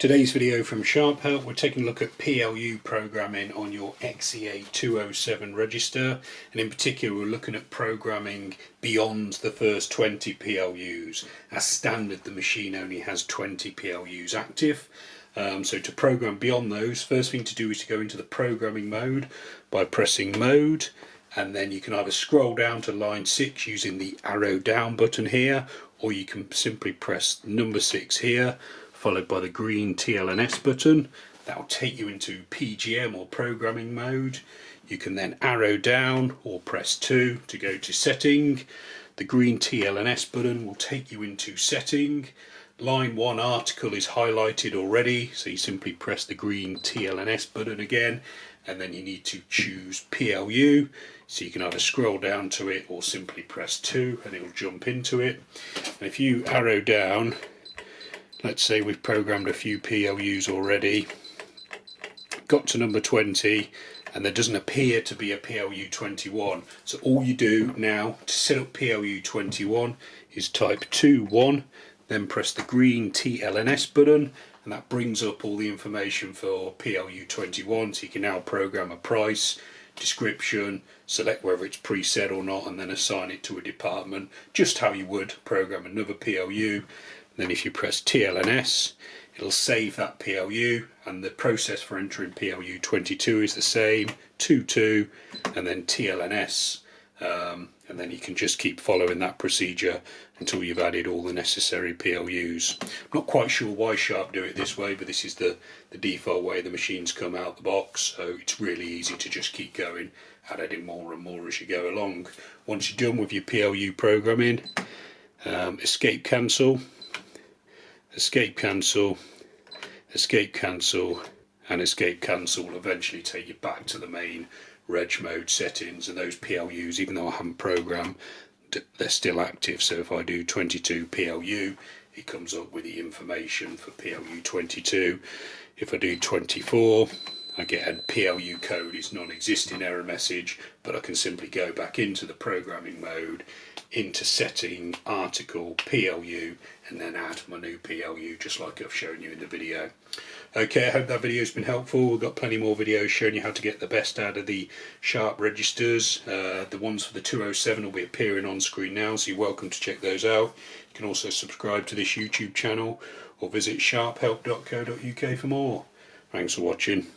Today's video from Sharp Help, we're taking a look at PLU programming on your XEA207 register, and in particular we're looking at programming beyond the first 20 PLUs. As standard, the machine only has 20 PLUs active. So to program beyond those, first thing to do is to go into the programming mode by pressing mode, and then you can either scroll down to line 6 using the arrow down button here, or you can simply press number 6 here, followed by the green TLNS button. That will take you into PGM or programming mode. You can then arrow down or press 2 to go to setting. The green TLNS button will take you into setting. Line 1 article is highlighted already, so you simply press the green TLNS button again, and then you need to choose PLU. So you can either scroll down to it or simply press 2 and it will jump into it. And if you arrow down, let's say we've programmed a few PLUs already, got to number 20, and there doesn't appear to be a PLU 21. So all you do now to set up PLU 21 is type 21, then press the green TLNS button, and that brings up all the information for PLU 21. So you can now program a price, description, select whether it's preset or not, and then assign it to a department, just how you would program another PLU. Then if you press TLNS, it'll save that PLU, and the process for entering PLU 22 is the same, 22, and then TLNS, and then you can just keep following that procedure until you've added all the necessary PLUs. I'm not quite sure why Sharp do it this way, but this is the default way the machines come out the box, so it's really easy to just keep going, adding more and more as you go along. Once you're done with your PLU programming, escape cancel, escape cancel, escape cancel, and escape cancel will eventually take you back to the main reg mode settings, and those PLUs, even though I haven't programmed, they're still active. So if I do 22 PLU, it comes up with the information for PLU 22. If I do 24, I get a PLU code is non-existing error message, but I can simply go back into the programming mode, into setting, article, PLU, and then add my new PLU just like I've shown you in the video. Okay, I hope that video has been helpful. We've got plenty more videos showing you how to get the best out of the Sharp registers. The ones for the 207 will be appearing on screen now, so you're welcome to check those out. You can also subscribe to this YouTube channel or visit sharphelp.co.uk for more. Thanks for watching.